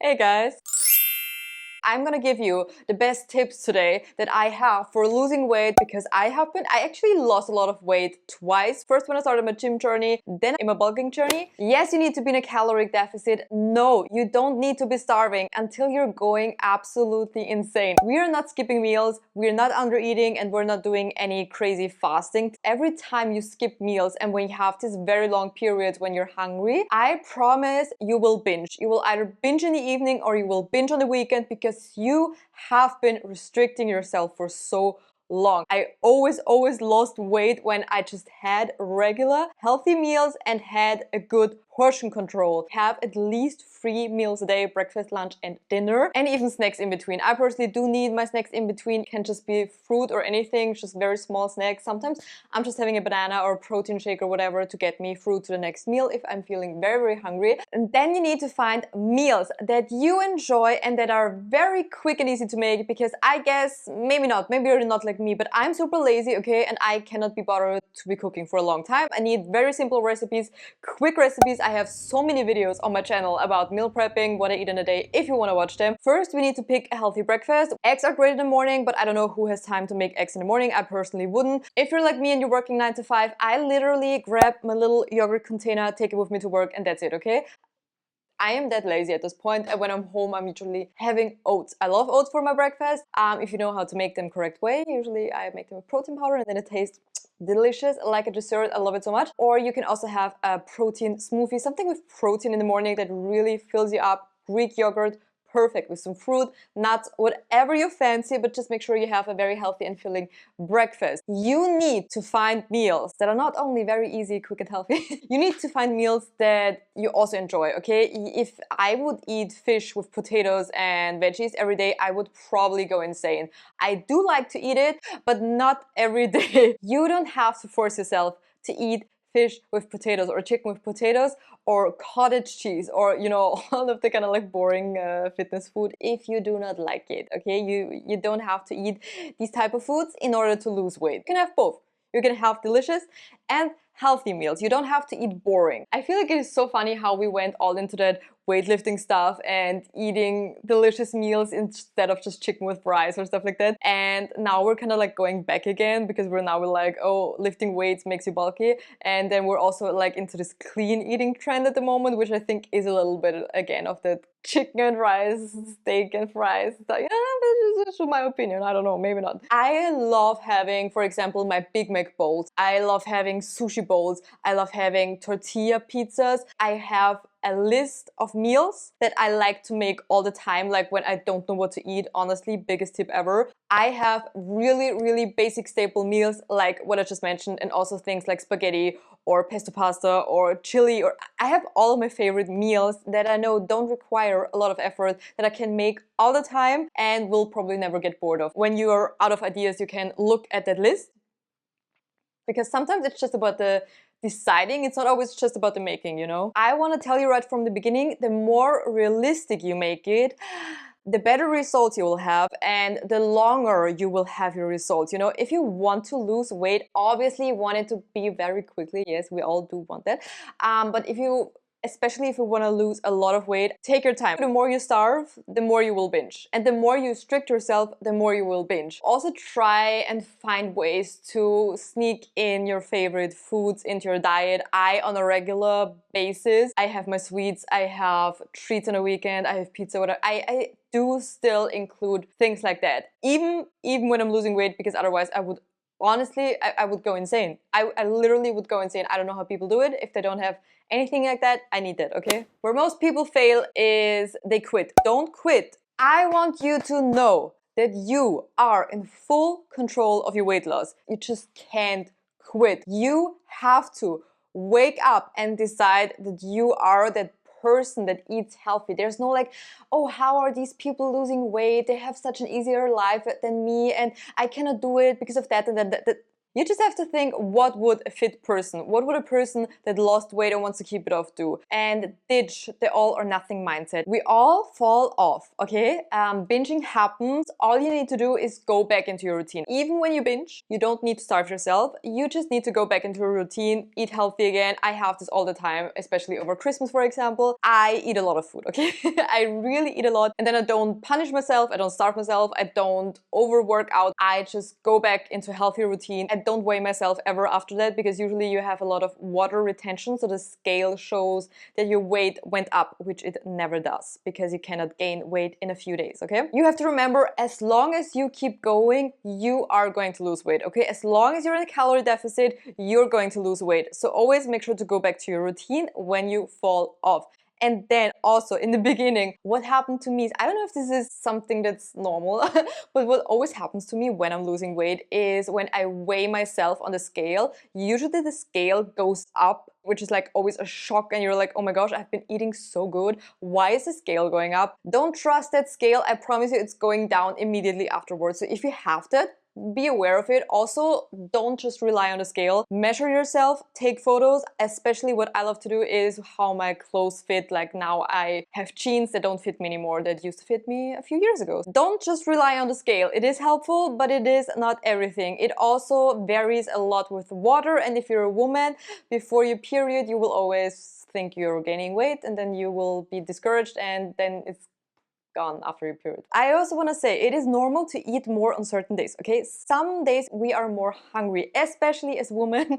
Hey guys! I'm gonna give you the best tips today that I have for losing weight because I actually lost a lot of weight twice. First when I started my gym journey, then in my bulking journey. Yes, you need to be in a caloric deficit. No, you don't need to be starving until you're going absolutely insane. We are not skipping meals, we're not under eating, and we're not doing any crazy fasting. Every time you skip meals and when you have this very long period when you're hungry, I promise you will binge. You will either binge in the evening or you will binge on the weekend because you have been restricting yourself for so long. I always lost weight when I just had regular healthy meals and had a good portion control. Have at least 3 meals a day, breakfast, lunch and dinner, and even snacks in between. I personally do need my snacks in between. It can just be fruit or anything, just very small snacks. Sometimes I'm just having a banana or a protein shake or whatever to get me through to the next meal if I'm feeling very hungry. And then you need to find meals that you enjoy and that are very quick and easy to make, because I guess, maybe not, maybe you're not like me, but I'm super lazy, okay, and I cannot be bothered to be cooking for a long time. I need very simple recipes, quick recipes. I have so many videos on my channel about meal prepping, what I eat in a day, if you want to watch them. First, we need to pick a healthy breakfast. Eggs are great in the morning, but I don't know who has time to make eggs in the morning. I personally wouldn't. If you're like me and you're working 9 to 5, I literally grab my little yogurt container, take it with me to work, and that's it, okay? I am that lazy at this point, and when I'm home I'm usually having oats. I love oats for my breakfast. If you know how to make them correct way, usually I make them with protein powder and then it tastes delicious, like a dessert. I love it so much. Or you can also have a protein smoothie, something with protein in the morning that really fills you up. Greek yogurt, perfect, with some fruit, nuts, whatever you fancy, but just make sure you have a very healthy and filling breakfast. You need to find meals that are not only very easy, quick and healthy, you need to find meals that you also enjoy, okay? If I would eat fish with potatoes and veggies every day, I would probably go insane. I do like to eat it, but not every day. You don't have to force yourself to eat fish with potatoes or chicken with potatoes or cottage cheese or, you know, all of the kind of like boring fitness food if you do not like it, okay? You don't have to eat these type of foods in order to lose weight. You can have both. You can have delicious and healthy meals. You don't have to eat boring. I feel like it is so funny how we went all into that weightlifting stuff and eating delicious meals instead of just chicken with fries or stuff like that. And now we're kind of like going back again because we're like, oh, lifting weights makes you bulky. And then we're also like into this clean eating trend at the moment, which I think is a little bit again of the chicken and rice, steak and fries. Yeah, that's just my opinion. I don't know, maybe not. I love having, for example, my Big Mac bowls. I love having sushi bowls. I love having tortilla pizzas. I have a list of meals that I like to make all the time, like when I don't know what to eat. Honestly, biggest tip ever. I have really basic staple meals like what I just mentioned, and also things like spaghetti or pesto pasta or chili, or I have all of my favorite meals that I know don't require a lot of effort, that I can make all the time and will probably never get bored of. When you are out of ideas, you can look at that list, because sometimes it's just about the deciding, it's not always just about the making, you know? I want to tell you right from the beginning, the more realistic you make it, the better results you will have and the longer you will have your results. You know, if you want to lose weight, obviously you want it to be very quickly. Yes, we all do want that. But especially if you want to lose a lot of weight, take your time. The more you starve, the more you will binge. And the more you restrict yourself, the more you will binge. Also try and find ways to sneak in your favorite foods into your diet. On a regular basis, I have my sweets, I have treats on a weekend, I have pizza, whatever. I do still include things like that. Even when I'm losing weight, because otherwise I would honestly, I would go insane. I literally would go insane. I don't know how people do it. If they don't have anything like that, I need that, okay? Where most people fail is they quit. Don't quit. I want you to know that you are in full control of your weight loss. You just can't quit. You have to wake up and decide that you are that person that eats healthy. There's no like, oh, how are these people losing weight? They have such an easier life than me and I cannot do it because of that and that. You just have to think, what would a fit person, what would a person that lost weight and wants to keep it off do? And ditch the all or nothing mindset. We all fall off, okay? Binging happens. All you need to do is go back into your routine. Even when you binge, you don't need to starve yourself. You just need to go back into a routine, eat healthy again. I have this all the time, especially over Christmas, for example. I eat a lot of food, okay? I really eat a lot, and then I don't punish myself, I don't starve myself, I don't overwork out. I just go back into a healthy routine. I don't weigh myself ever after that, because usually you have a lot of water retention, so the scale shows that your weight went up, which it never does, because you cannot gain weight in a few days, okay? You have to remember, as long as you keep going, you are going to lose weight, okay? As long as you're in a calorie deficit, you're going to lose weight. So always make sure to go back to your routine when you fall off. And then also in the beginning, what happened to me is, I don't know if this is something that's normal, but what always happens to me when I'm losing weight is when I weigh myself on the scale, usually the scale goes up, which is like always a shock, and you're like, oh my gosh, I've been eating so good. Why is the scale going up? Don't trust that scale. I promise you it's going down immediately afterwards. So if you have that, be aware of it. Also, don't just rely on the scale. Measure yourself, take photos. Especially what I love to do is how my clothes fit. Like now I have jeans that don't fit me anymore, that used to fit me a few years ago. Don't just rely on the scale. It is helpful, but it is not everything. It also varies a lot with water, and if you're a woman, before your period, you will always think you're gaining weight, and then you will be discouraged, and then it's gone after your period. I also want to say, it is normal to eat more on certain days, okay? Some days we are more hungry, especially as women.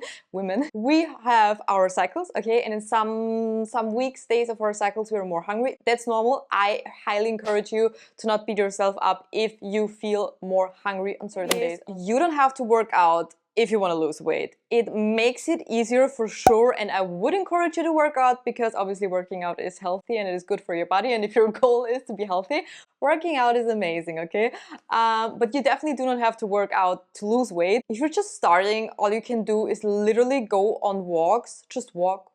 We have our cycles, okay? And in some weeks, days of our cycles, we are more hungry. That's normal. I highly encourage you to not beat yourself up if you feel more hungry on certain days. You don't have to work out if you want to lose weight. It makes it easier for sure, and I would encourage you to work out, because obviously working out is healthy and it is good for your body, and if your goal is to be healthy, working out is amazing, okay? But you definitely do not have to work out to lose weight. If you're just starting, all you can do is literally go on walks. Just walk.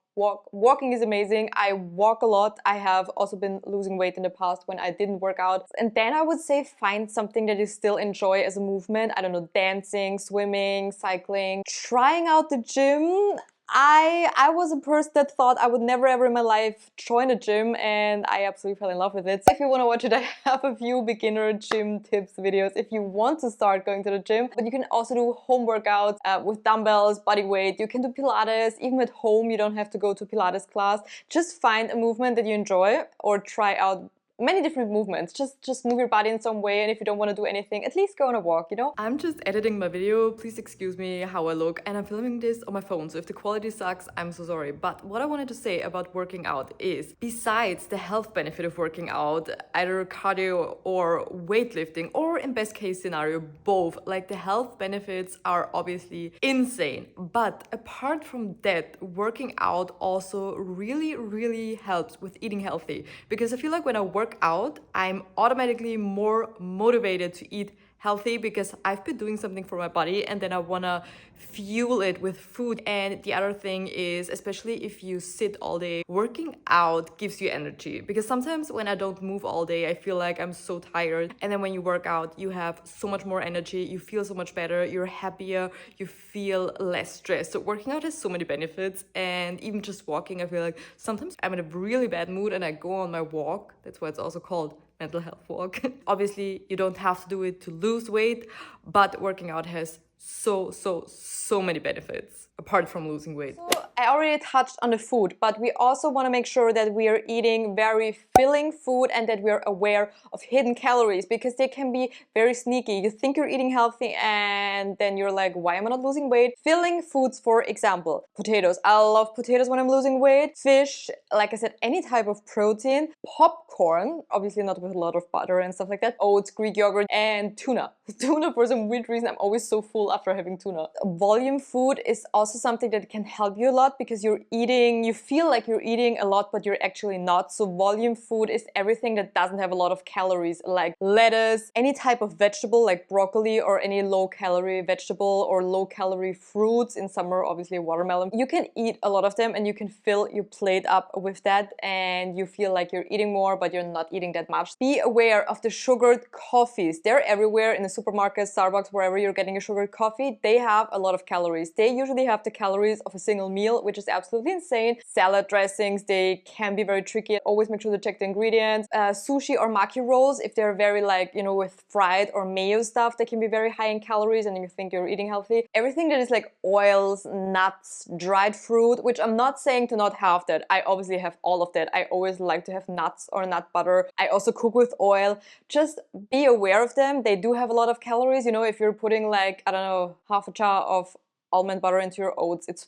Walking is amazing. I walk a lot. I have also been losing weight in the past when I didn't work out. And then I would say, find something that you still enjoy as a movement. I don't know, dancing, swimming, cycling, trying out the gym. I was a person that thought I would never ever in my life join a gym, and I absolutely fell in love with it. So if you want to watch it, I have a few beginner gym tips videos if you want to start going to the gym. But you can also do home workouts with dumbbells, body weight. You can do Pilates, even at home. You don't have to go to Pilates class. Just find a movement that you enjoy, or try out many different movements. Just move your body in some way, and if you don't want to do anything, at least go on a walk, you know? I'm just editing my video. Please excuse me how I look, and I'm filming this on my phone, so if the quality sucks, I'm so sorry. But what I wanted to say about working out is, besides the health benefit of working out, either cardio or weightlifting, or in best case scenario, both, like the health benefits are obviously insane. But apart from that, working out also really helps with eating healthy, because I feel like when I work out, I'm automatically more motivated to eat healthy, because I've been doing something for my body, and then I wanna fuel it with food. And the other thing is, especially if you sit all day, working out gives you energy, because sometimes when I don't move all day, I feel like I'm so tired, and then when you work out, you have so much more energy, you feel so much better, you're happier, you feel less stressed. So working out has so many benefits. And even just walking, I feel like sometimes I'm in a really bad mood and I go on my walk. That's why it's also called mental health walk. Obviously, you don't have to do it to lose weight, but working out has so many benefits apart from losing weight. So I already touched on the food, but we also want to make sure that we are eating very filling food, and that we are aware of hidden calories, because they can be very sneaky. You think you're eating healthy, and then you're like, why am I not losing weight? Filling foods, for example, potatoes. I love potatoes when I'm losing weight. Fish, like I said, any type of protein. Popcorn, obviously not with a lot of butter and stuff like that. Oats, Greek yogurt, and tuna. Tuna, for some weird reason, I'm always so full after having tuna. Volume food is also something that can help you a lot, because you feel like you're eating a lot, but you're actually not. So volume food is everything that doesn't have a lot of calories, like lettuce, any type of vegetable like broccoli, or any low-calorie vegetable or low-calorie fruits. In summer, obviously watermelon. You can eat a lot of them, and you can fill your plate up with that, and you feel like you're eating more, but you're not eating that much. Be aware of the sugared coffees. They're everywhere in the supermarket, Starbucks, wherever you're getting your sugared coffee, they have a lot of calories. They usually have the calories of a single meal, which is absolutely insane. Salad dressings, they can be very tricky. Always make sure to check the ingredients. Sushi or maki rolls, if they're very like, you know, with fried or mayo stuff, they can be very high in calories and you think you're eating healthy. Everything that is like oils, nuts, dried fruit, which I'm not saying to not have that. I obviously have all of that. I always like to have nuts or nut butter. I also cook with oil. Just be aware of them. They do have a lot of calories. You know, if you're putting like, I don't know, half a jar of almond butter into your oats, it's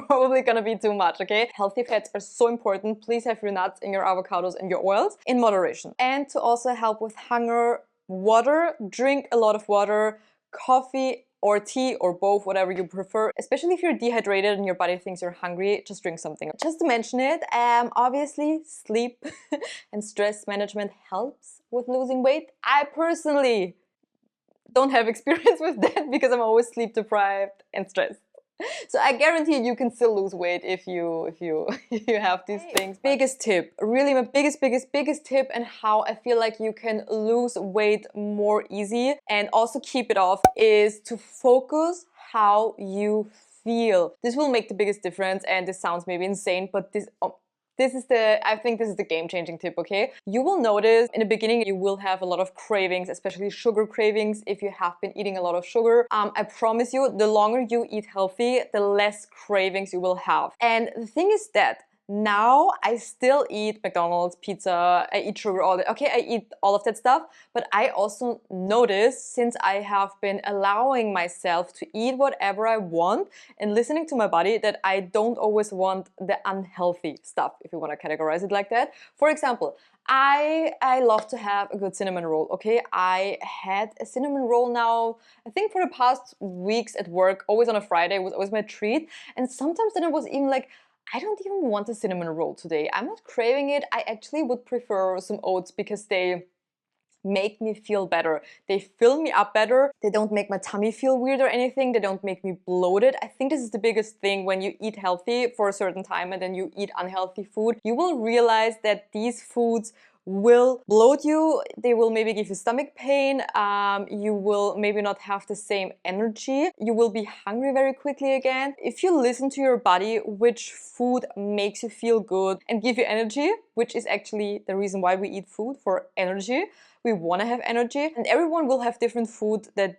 probably gonna be too much, okay? Healthy fats are so important. Please have your nuts and your avocados and your oils in moderation. And to also help with hunger, water, drink a lot of water, coffee or tea or both, whatever you prefer. Especially if you're dehydrated and your body thinks you're hungry, just drink something. Just to mention it, obviously sleep and stress management helps with losing weight. I personally don't have experience with that because I'm always sleep deprived and stressed. So I guarantee you can still lose weight if you if you have these things. Biggest tip, really my biggest tip, and how I feel like you can lose weight more easy and also keep it off, is to focus how you feel. This will make the biggest difference, and this sounds maybe insane, but I think this is the game-changing tip, okay? You will notice in the beginning you will have a lot of cravings, especially sugar cravings if you have been eating a lot of sugar. I promise you, the longer you eat healthy, the less cravings you will have. And the thing is that now I still eat McDonald's, pizza, I eat sugar all day. Okay, I eat all of that stuff, but I also notice, since I have been allowing myself to eat whatever I want and listening to my body, that I don't always want the unhealthy stuff, if you want to categorize it like that. For example, I love to have a good cinnamon roll, okay? I had a cinnamon roll now, I think for the past weeks at work, always on a Friday, it was always my treat. And sometimes then it was even like, I don't even want a cinnamon roll today. I'm not craving it. I actually would prefer some oats because they make me feel better. They fill me up better. They don't make my tummy feel weird or anything. They don't make me bloated. I think this is the biggest thing when you eat healthy for a certain time and then you eat unhealthy food. You will realize that these foods will bloat you, they will maybe give you stomach pain, you will maybe not have the same energy, you will be hungry very quickly again. If you listen to your body, which food makes you feel good and give you energy, which is actually the reason why we eat food, for energy. We want to have energy, and everyone will have different food that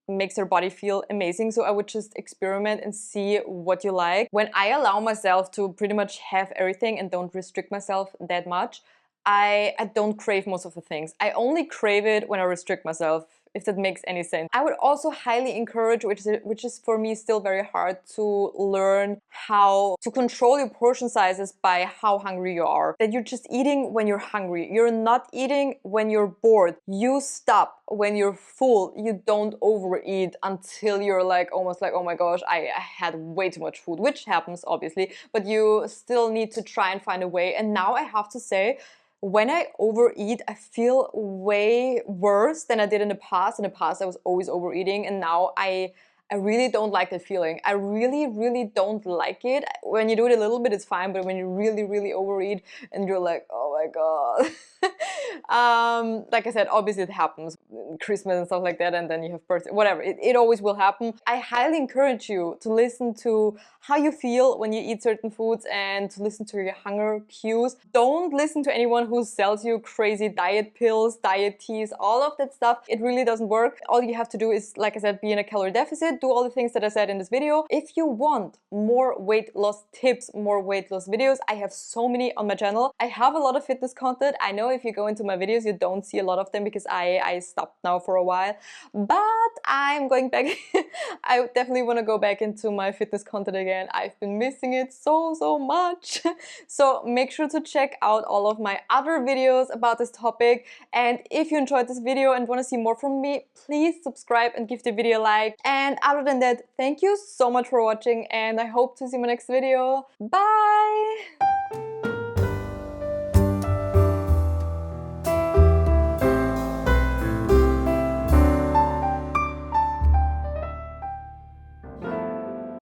makes their body feel amazing. So I would just experiment and see what you like. When I allow myself to pretty much have everything and don't restrict myself that much, I don't crave most of the things. I only crave it when I restrict myself, if that makes any sense. I would also highly encourage, which is for me still very hard, to learn how to control your portion sizes by how hungry you are. That you're just eating when you're hungry. You're not eating when you're bored. You stop when you're full. You don't overeat until you're like almost like, oh my gosh, I had way too much food, which happens obviously, but you still need to try and find a way. And now I have to say, when I overeat, I feel way worse than I did in the past. In the past, I was always overeating, and now I really don't like that feeling. I really don't like it. When you do it a little bit, it's fine, but when you really overeat and you're like, oh my god. Like I said, obviously it happens, Christmas and stuff like that, and then you have birthday, whatever, it always will happen. I highly encourage you to listen to how you feel when you eat certain foods and to listen to your hunger cues. Don't listen to anyone who sells you crazy diet pills, diet teas, all of that stuff. It really doesn't work. All you have to do is, like I said, be in a calorie deficit, do all the things that I said in this video. If you want more weight loss tips, more weight loss videos, I have so many on my channel. I have a lot of fitness content. I know if you go into my videos, you don't see a lot of them because I stopped now for a while, but I'm going back. I definitely want to go back into my fitness content again. I've been missing it so much. So make sure to check out all of my other videos about this topic. And if you enjoyed this video and want to see more from me, please subscribe and give the video a like. And other than that, thank you so much for watching, and I hope to see you in my next video. Bye!